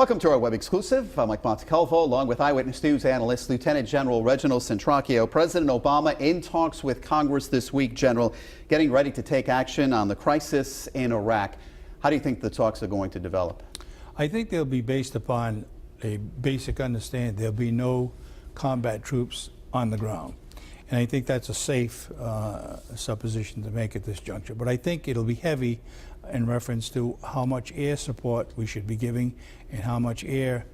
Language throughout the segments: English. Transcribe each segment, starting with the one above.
Welcome to our web exclusive. I'm Mike Montecalvo, along with Eyewitness News analyst Lieutenant General Reginald Centracchio. President Obama in talks with Congress this week, General, getting ready to take action on the crisis in Iraq. How do you think the talks are going to develop? I think they'll be based upon a basic understanding. There'll be no combat troops on the ground. And I think that's a safe supposition to make at this juncture. But I think it'll be heavy in reference to how much air support we should be giving and how much air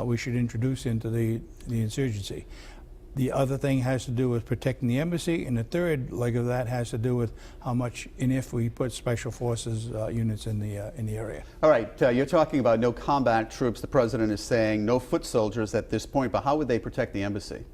we should introduce into the insurgency. The other thing has to do with protecting the embassy, and the third leg of that has to do with how much and if we put special forces units in the area. All right, you're talking about no combat troops. The president is saying no foot soldiers at this point, but how would they protect the embassy?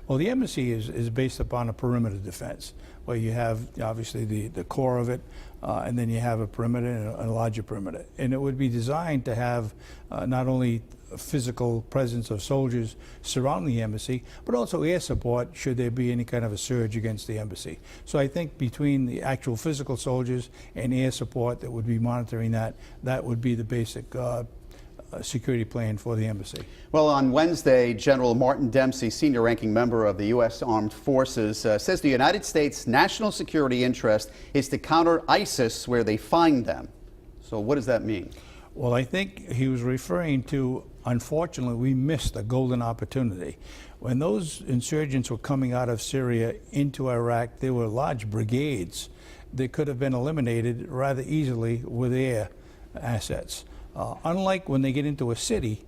Well, the embassy is based upon a perimeter defense, where you have obviously the core of it, and then you have a perimeter and a larger perimeter. And it would be designed to have not only a physical presence of soldiers surrounding the embassy, but also air support should there be any kind of a surge against the embassy. So I think between the actual physical soldiers and air support that would be monitoring that would be the basic security plan for the embassy. Well, on Wednesday, General Martin Dempsey, senior ranking member of the U.S. Armed Forces, says the United States' national security interest is to counter ISIS where they find them. So what does that mean? Well, I think he was referring to, unfortunately, we missed a golden opportunity. When those insurgents were coming out of Syria into Iraq, there were large brigades that could have been eliminated rather easily with air assets. Unlike when they get into a city,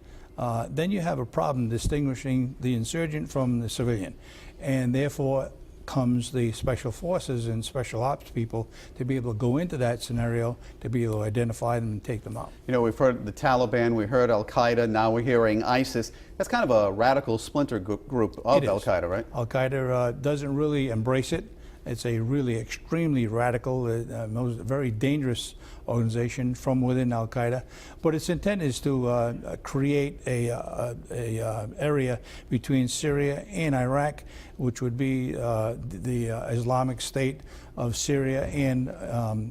then you have a problem distinguishing the insurgent from the civilian. And therefore comes the special forces and special ops people to be able to go into that scenario, to be able to identify them and take them out. You know, we've heard the Taliban, we heard Al-Qaeda, now we're hearing ISIS. That's kind of a radical splinter group of Al-Qaeda, right? Al-Qaeda doesn't really embrace it. It's a really extremely radical, very dangerous organization from within Al-Qaeda. But its intent is to create a area between Syria and Iraq, which would be the Islamic State of Syria and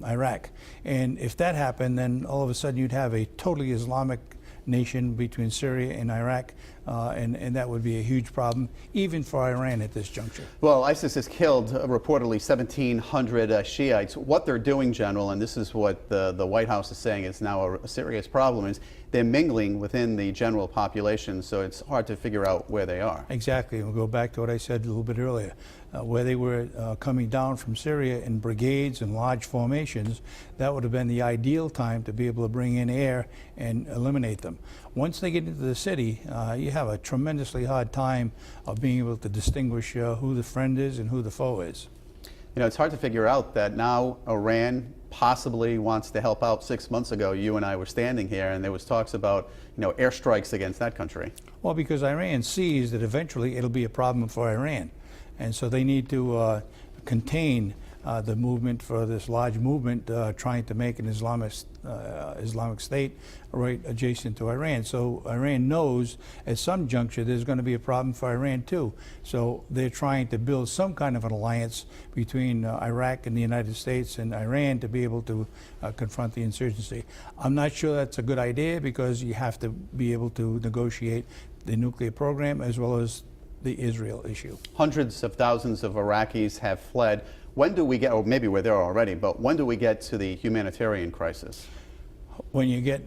Iraq. And if that happened, then all of a sudden you'd have a totally Islamic nation between Syria and Iraq, and that would be a huge problem, even for Iran at this juncture. Well, ISIS has killed reportedly 1,700 Shiites. What they're doing, General, and this is what the White House is saying is now a serious problem, is they're mingling within the general population, so it's hard to figure out where they are. Exactly. We'll go back to what I said a little bit earlier. Where they were coming down from Syria in brigades and large formations, that would have been the ideal time to be able to bring in air and eliminate them. Once they get into the city, you have a tremendously hard time of being able to distinguish who the friend is and who the foe is. You know, it's hard to figure out that now Iran possibly wants to help out. 6 months ago, you and I were standing here, and there was talks about, you know, airstrikes against that country. Well, because Iran sees that eventually it'll be a problem for Iran. And so they need to contain the movement for this large movement trying to make an Islamic State right adjacent to Iran. So Iran knows at some juncture there's going to be a problem for Iran too. So they're trying to build some kind of an alliance between Iraq and the United States and Iran to be able to confront the insurgency. I'm not sure that's a good idea, because you have to be able to negotiate the nuclear program as well as the Israel issue. Hundreds of thousands of Iraqis have fled. When do we get, or maybe we're there already, but when do we get to the humanitarian crisis? When you get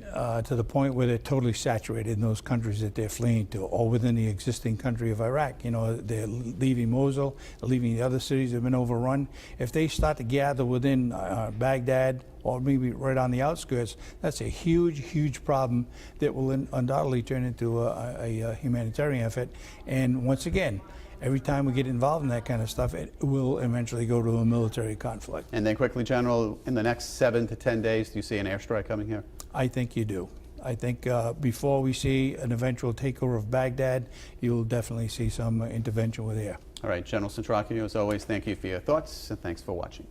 to the point where they're totally saturated in those countries that they're fleeing to, or within the existing country of Iraq. You know, they're leaving Mosul, they're leaving the other cities that have been overrun. If they start to gather within Baghdad, or maybe right on the outskirts, that's a huge, huge problem that will undoubtedly turn into a humanitarian effort. And once again, every time we get involved in that kind of stuff, it will eventually go to a military conflict. And then quickly, General, in the next 7 to 10 days, do you see an airstrike coming here? I think you do. I think before we see an eventual takeover of Baghdad, you'll definitely see some intervention with air. All right, General Centracchio, as always, thank you for your thoughts, and thanks for watching.